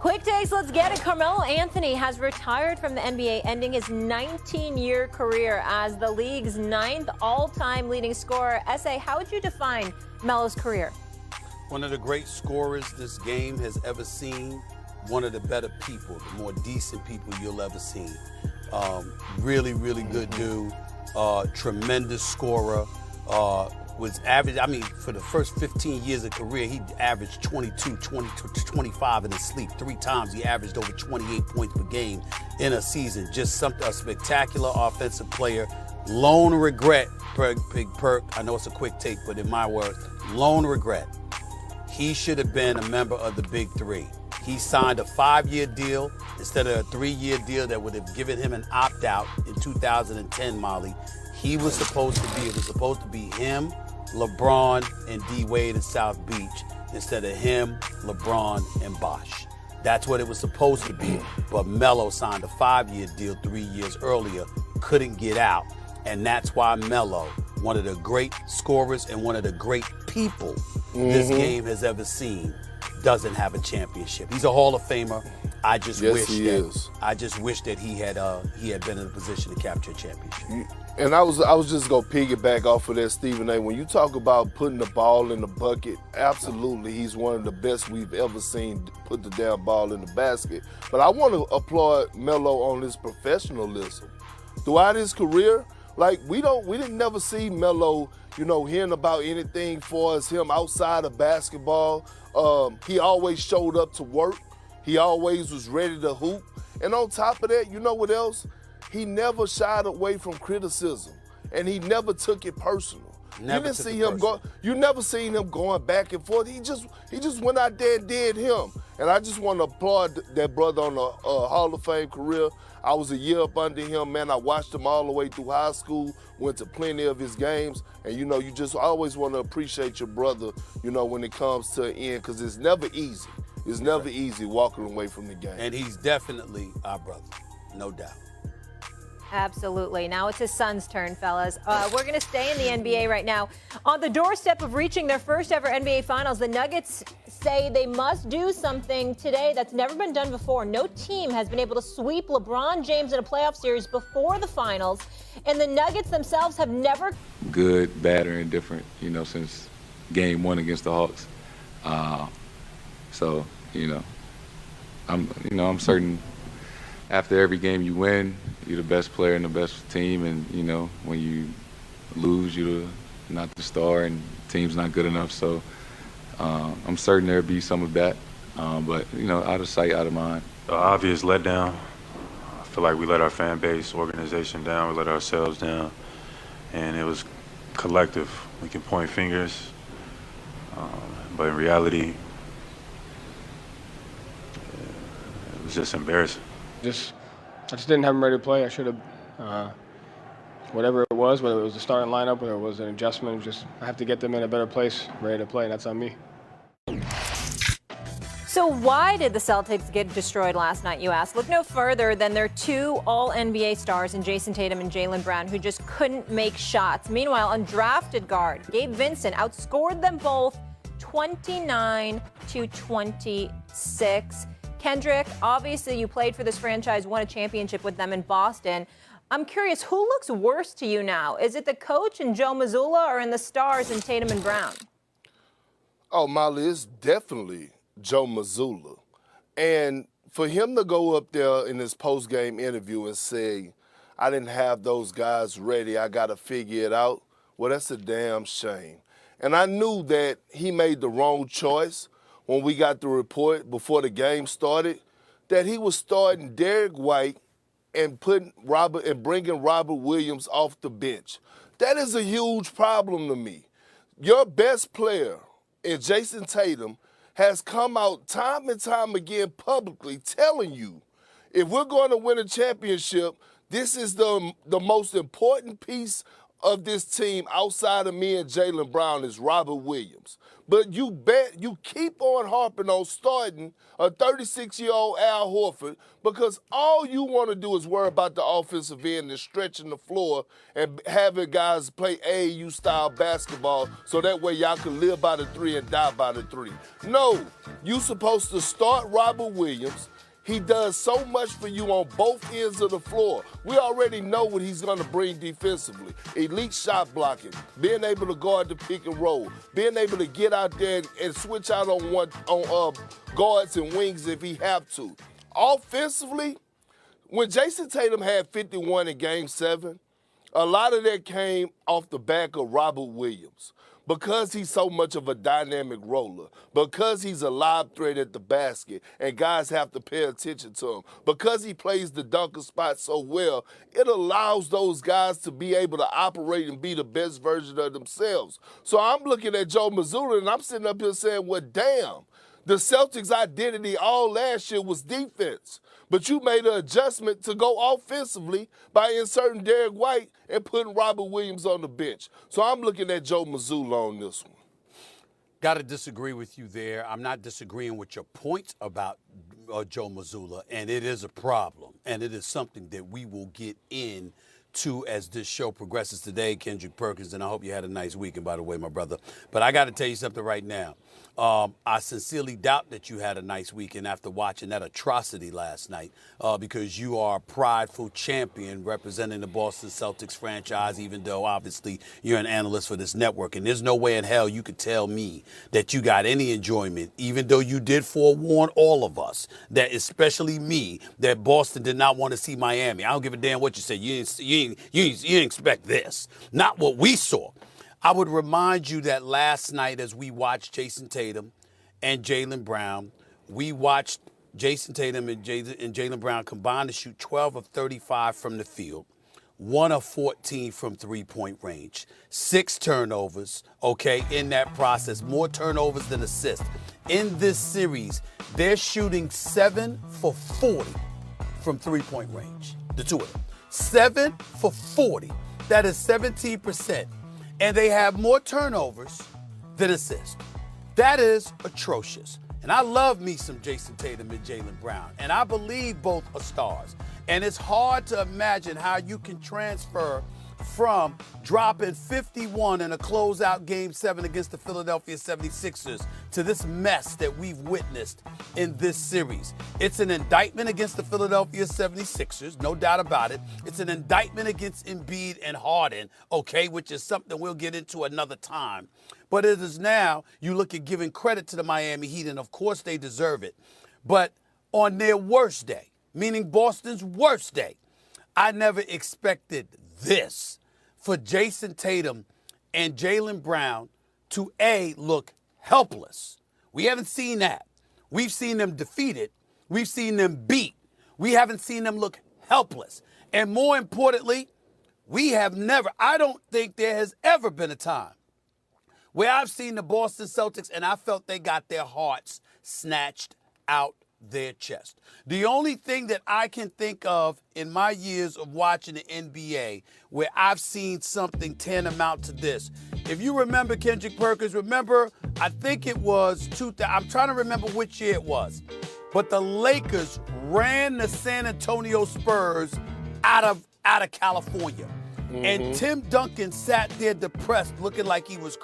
Quick takes, let's get it. Carmelo Anthony has retired from the NBA, ending his 19-year career as the league's 9th all-time leading scorer. S.A., how would you define Melo's career? One of the great scorers this game has ever seen. One of the better people, the more decent people you'll ever see. Really, really good dude. Tremendous scorer. Was average, I mean, for the first 15 years of career, he averaged 22, 20, 25 in his sleep. 3 times he averaged over 28 points per game in a season. Just a spectacular offensive player. Lone regret, Big Perk, I know it's a quick take, but in my words, lone regret. He should have been a member of the Big Three. He signed a 5-year deal instead of a 3-year deal that would have given him an opt-out in 2010, Molly. It was supposed to be him, LeBron, and D-Wade in South Beach instead of him, LeBron, and Bosh. That's what it was supposed to be. But Melo signed a 5-year deal 3 years earlier, couldn't get out. And that's why Melo, one of the great scorers and one of the great people this game has ever seen, doesn't have a championship. He's a Hall of Famer. I just wish that he had been in a position to capture a championship. And I was just gonna piggyback off of that, Stephen A. When you talk about putting the ball in the bucket, absolutely, he's one of the best we've ever seen put the damn ball in the basket. But I want to applaud Melo on his professionalism. Throughout his career, like we didn't never see Melo, hearing about anything for us him outside of basketball. He always showed up to work. He always was ready to hoop. And on top of that, you know what else? He never shied away from criticism, and he never took it personal. You never seen him going back and forth. He just went out there and did him. And I just want to applaud that brother on a Hall of Fame career. I was a year up under him, man. I watched him all the way through high school, went to plenty of his games. And, you just always want to appreciate your brother, when it comes to an end, because it's never easy. It's never easy walking away from the game. And he's definitely our brother, no doubt. Absolutely. Now it's his son's turn, fellas. We're going to stay in the NBA right now. On the doorstep of reaching their first ever NBA Finals, the Nuggets say they must do something today that's never been done before. No team has been able to sweep LeBron James in a playoff series before the Finals, and the Nuggets themselves have never... Good, bad, or indifferent, since Game 1 against the Hawks. So, I'm certain after every game you win, you're the best player and the best team, and when you lose, you're not the star and the team's not good enough. So I'm certain there'll be some of that, but out of sight, out of mind. Obvious letdown. I feel like we let our fan base, organization down, we let ourselves down, and it was collective. We can point fingers, but in reality, it was just embarrassing. I just didn't have him ready to play. I should have, whatever it was, whether it was the starting lineup, whether it was an adjustment, I have to get them in a better place, ready to play, and that's on me. So why did the Celtics get destroyed last night, you ask? Look no further than their 2 All-NBA stars in Jason Tatum and Jaylen Brown, who just couldn't make shots. Meanwhile, undrafted guard Gabe Vincent outscored them both 29-26. Kendrick, obviously you played for this franchise, won a championship with them in Boston. I'm curious, who looks worse to you now? Is it the coach and Joe Mazzulla, or in the stars and Tatum and Brown? Oh, Molly, it's definitely Joe Mazzulla. And for him to go up there in his post-game interview and say, I didn't have those guys ready, I got to figure it out, well, that's a damn shame. And I knew that he made the wrong choice when we got the report before the game started, that he was starting Derek White and bringing Robert Williams off the bench. That is a huge problem to me. Your best player in Jason Tatum has come out time and time again publicly telling you, if we're going to win a championship, this is the most important piece of this team outside of me and Jaylen Brown is Robert Williams. But you keep on harping on starting a 36-year-old Al Horford because all you want to do is worry about the offensive end and stretching the floor and having guys play AAU-style basketball so that way y'all can live by the three and die by the three. No, you supposed to start Robert Williams. He does so much for you on both ends of the floor. We already know what he's going to bring defensively. Elite shot blocking, being able to guard the pick and roll, being able to get out there and switch out on guards and wings if he have to. Offensively, when Jason Tatum had 51 in Game 7, a lot of that came off the back of Robert Williams. Because he's so much of a dynamic roller, because he's a lob threat at the basket, and guys have to pay attention to him, because he plays the dunker spot so well, it allows those guys to be able to operate and be the best version of themselves. So I'm looking at Joe Mazzulla, and I'm sitting up here saying, well, damn, the Celtics' identity all last year was defense. But you made an adjustment to go offensively by inserting Derek White and putting Robert Williams on the bench. So I'm looking at Joe Mazzulla on this one. Got to disagree with you there. I'm not disagreeing with your points about Joe Mazzulla, and it is a problem, and it is something that we will get into as this show progresses today, Kendrick Perkins, and I hope you had a nice weekend, by the way, my brother. But I got to tell you something right now. I sincerely doubt that you had a nice weekend after watching that atrocity last night because you are a prideful champion representing the Boston Celtics franchise, even though obviously you're an analyst for this network. And there's no way in hell you could tell me that you got any enjoyment, even though you did forewarn all of us, that especially me, that Boston did not want to see Miami. I don't give a damn what you say. You didn't expect this. Not what we saw. I would remind you that last night as we watched Jason Tatum and Jaylen Brown, we watched Jason Tatum and Jaylen Brown combine to shoot 12 of 35 from the field, 1 of 14 from three-point range, 6 turnovers, okay, in that process, more turnovers than assists. In this series, they're shooting 7 for 40 from three-point range, the two of them. 7 for 40. That is 17%. And they have more turnovers than assists. That is atrocious. And I love me some Jason Tatum and Jaylen Brown. And I believe both are stars. And it's hard to imagine how you can transfer from dropping 51 in a closeout Game 7 against the Philadelphia 76ers to this mess that we've witnessed in this series. It's an indictment against the Philadelphia 76ers, no doubt about it. It's an indictment against Embiid and Harden, okay, which is something we'll get into another time. But it is now, you look at giving credit to the Miami Heat, and of course they deserve it. But on their worst day, meaning Boston's worst day, I never expected this for Jason Tatum and Jaylen Brown to look helpless. We haven't seen that. We've seen them defeated. We've seen them beat. We haven't seen them look helpless. And more importantly, I don't think there has ever been a time where I've seen the Boston Celtics and I felt they got their hearts snatched out their chest. The only thing that I can think of in my years of watching the NBA where I've seen something tantamount to this. If you remember Kendrick Perkins, I think it was 2000. I'm trying to remember which year it was. But the Lakers ran the San Antonio Spurs out of California. Mm-hmm. And Tim Duncan sat there depressed, looking like he was